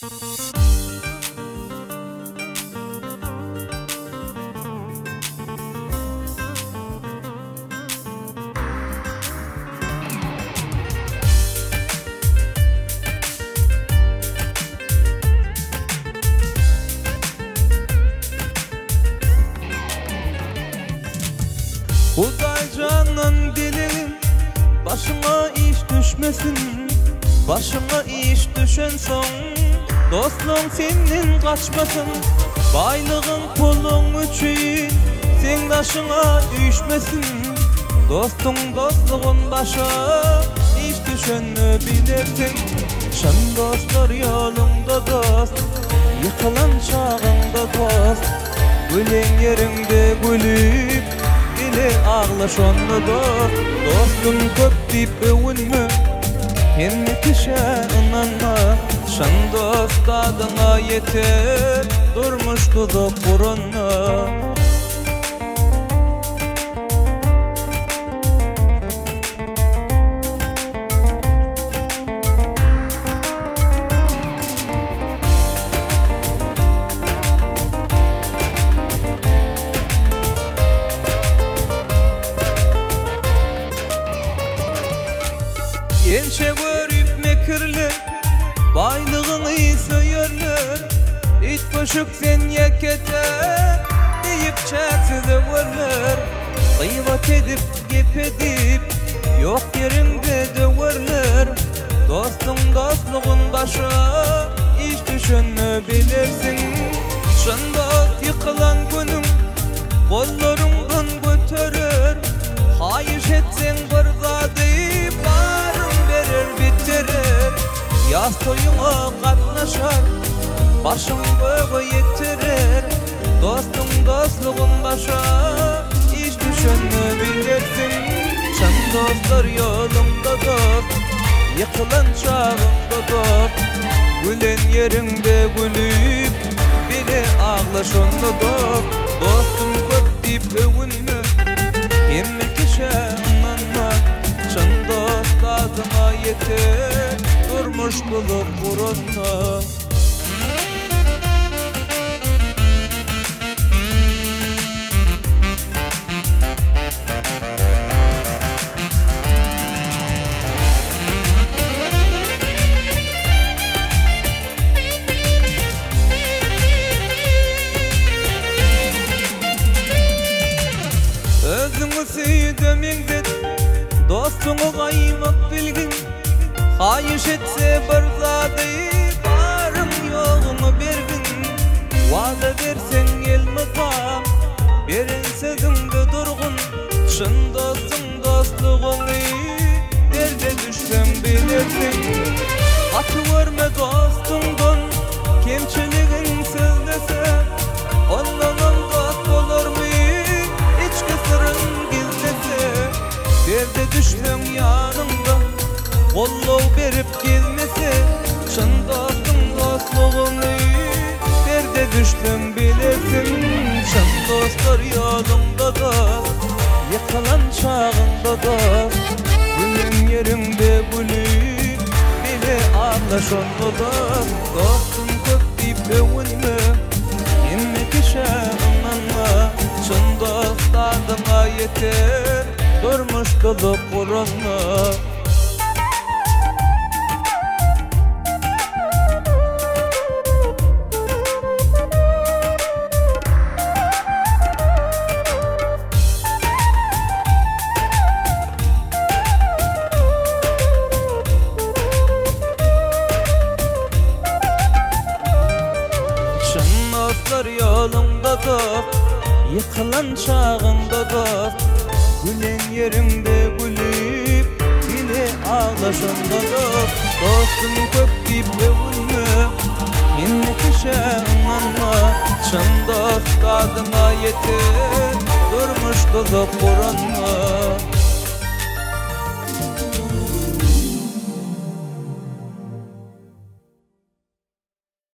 Huday canın dilim, başıma iş düşmesin. Başıma iş düşen son, dostluğun senin kaçmasın. Baylığın pulun üçün, sen taşına düşmesin. Dostun dostluğun başa iş düşenini bilirsin. Şan dostlar yolunda dost, yıkılan çağında dost. Gülen yerinde gülüp ağlaş onda dost. Dostum köp deyip övünme, hemmekişe inanma. Şan dost adına yeter, durmuş tutup burunna. Gençe görüp mekirler, baylığını söyürler. İt koşuk sen yekete, deyip çaksızı vurlar. Kıyvat edip, gep edip, yok yerinde döverler. Dostum dostluğun başa iş düşenini bilirsin. Şan dost yıkılan günüm, kollarımdan götürür. Hayiş etsen bir zadayı barım verir bitirir. Yaz toyuna katlaşar, başım böyle yetirir. Dostum dostluğun başa iş düşenini bilirsin. Şan dostlar yolunda dost, yıkılan çağında dost. Gülen yerinde gülüp, bile ağlaş onda dost. Dostum köp deyip övünme, hemmekişe inanma. Şan dost adıma yeter, durmuş bulup burunna. Özümü süydümüngdet, dostunu kaymak bilgin. Hayiş etse bir zadı, barım yoğumu bergin. Vaada versen elmi tam, verin sözümde durgun. Şın dostum dostluğunu, derde düşsem bilirsin. Atı verme dostumdan, kemçiliğin sözlese. Ondan dost olur mu? Derde düştüm yanımda, kolluğu verip gelmese. Şan dostum dostluğunu, derde düştüm bilirsin. Şan dostlar yolunda da, yıkılan çağında da. Gülen yerimde gülüp, bile ağlaş onda da. Dostum köp deyip övünme, hemmekişe inanma. Şan dost adıma yeter, durmuş dolup burunna. Şan dostlar yolunda dost, yıkılan çağında dost. Gülen yerimde gülüp, bile ağlaş onda dost. Dostum köp deyip övünme, hemmekişe inanma. Şan dost adıma yeter, durmuş dolup burunna.